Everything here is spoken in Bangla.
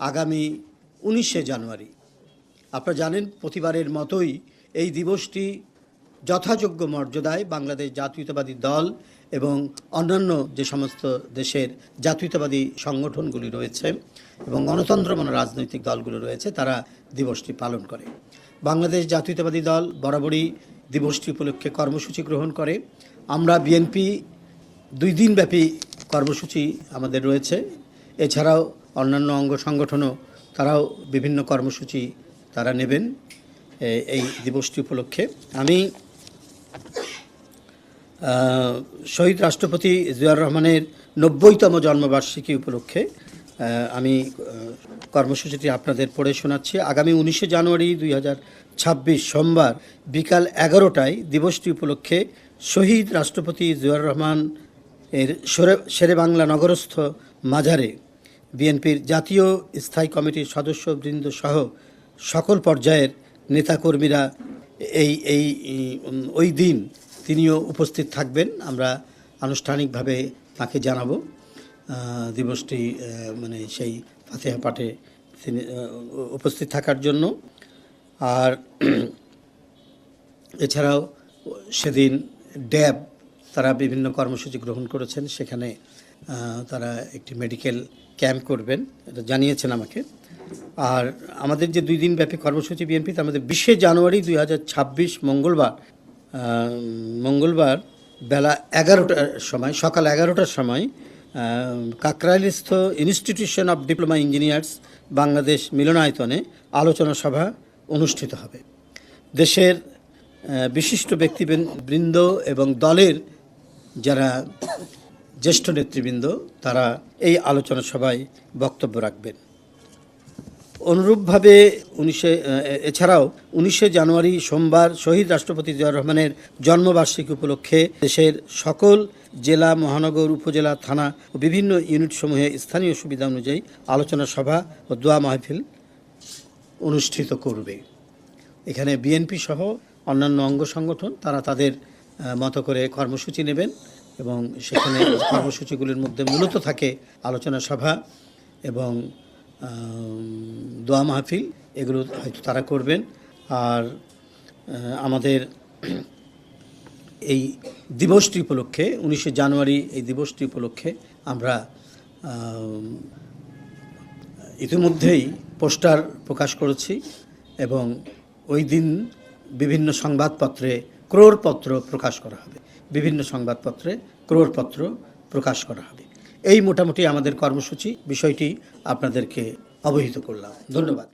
আগামী 19শে জানুয়ারি। আপনারা জানেন প্রতিবারের মতোই এই দিবসটি যথাযোগ্য মর্যাদায় বাংলাদেশ জাতীয়তাবাদী দল এবং অন্যান্য যে সমস্ত দেশের জাতীয়তাবাদী সংগঠনগুলি রয়েছে এবং গণতন্ত্রমনা রাজনৈতিক দলগুলো রয়েছে তারা দিবসটি পালন করে। বাংলাদেশ জাতীয়তাবাদী দল বরাবরই দিবসটি উপলক্ষে কর্মসূচি গ্রহণ করে। আমরা বিএনপি 2 দিনব্যাপী কর্মসূচি আমাদের রয়েছে। এছাড়াও অন্যান্য অঙ্গ সংগঠনও তারাও বিভিন্ন কর্মসূচি তারা নেবেন এই দিবসটি উপলক্ষে। আমি শহীদ রাষ্ট্রপতি জিয়াউর রহমানের 90তম জন্মবার্ষিকী উপলক্ষে আমি কর্মসূচিটি আপনাদের পড়ে শোনাচ্ছি। আগামী 19শে জানুয়ারি 2026 সোমবার বিকাল 11টায় দিবসটি উপলক্ষে শহীদ রাষ্ট্রপতি জিয়াউর রহমান এর শেরেবাংলা নগরস্থ মাজারে বিএনপির জাতীয় স্থায়ী কমিটির সদস্যবৃন্দ সহ সকল পর্যায়ের নেতাকর্মীরা ওই দিন তিনিও উপস্থিত থাকবেন। আমরা আনুষ্ঠানিকভাবে তাকে জানাবো দিবসটি মানে সেই ফাতিহা পাঠে তিনি উপস্থিত থাকার জন্য। আর এছাড়াও সেদিন ড্যাব তারা বিভিন্ন কর্মসূচি গ্রহণ করেছেন, সেখানে তারা একটি মেডিকেল ক্যাম্প করবেন, এটা জানিয়েছেন আমাকে। আর আমাদের যে 2 দিনব্যাপী কর্মসূচি বিএনপি, তার মধ্যে 20শে জানুয়ারি 2026 মঙ্গলবার বেলা 11টার সময়, সকাল 11টার সময় কাকরাইলস্থ institution of diploma engineers Bangladesh মিলনায়তনে আলোচনা সভা অনুষ্ঠিত হবে। দেশের বিশিষ্ট ব্যক্তিবৃন্দ এবং দলের যারা জ্যেষ্ঠ নেতৃবৃন্দ তারা এই আলোচনা সভায় বক্তব্য রাখবেন। অনুরূপভাবে এছাড়াও 19শে জানুয়ারি সোমবার শহীদ রাষ্ট্রপতি জিয়াউর রহমানের জন্মবার্ষিকী উপলক্ষে দেশের সকল জেলা, মহানগর, উপজেলা, থানা ও বিভিন্ন ইউনিটসমূহে স্থানীয় সুবিধা অনুযায়ী আলোচনা সভা ও দোয়া মাহফিল অনুষ্ঠিত করবে। এখানে বিএনপি সহ অন্যান্য অঙ্গ সংগঠন তারা তাদের মতো করে কর্মসূচি নেবেন এবং সেখানে কর্মসূচিগুলির মধ্যে মূলত থাকে আলোচনা সভা এবং দোয়া মাহফিল, এগুলো হয়তো তারা করবেন। আর আমাদের এই দিবসটি উপলক্ষে 19শে জানুয়ারি এই দিবসটি উপলক্ষে আমরা ইতিমধ্যেই পোস্টার প্রকাশ করেছি এবং ওই দিন বিভিন্ন সংবাদপত্রে ক্রোড়পত্র প্রকাশ করা হবে, বিভিন্ন সংবাদপত্রে ক্রোড়পত্র প্রকাশ করা হবে। এই মোটামুটি আমাদের কর্মসূচি, বিষয়টি আপনাদেরকে অবহিত করলাম। ধন্যবাদ।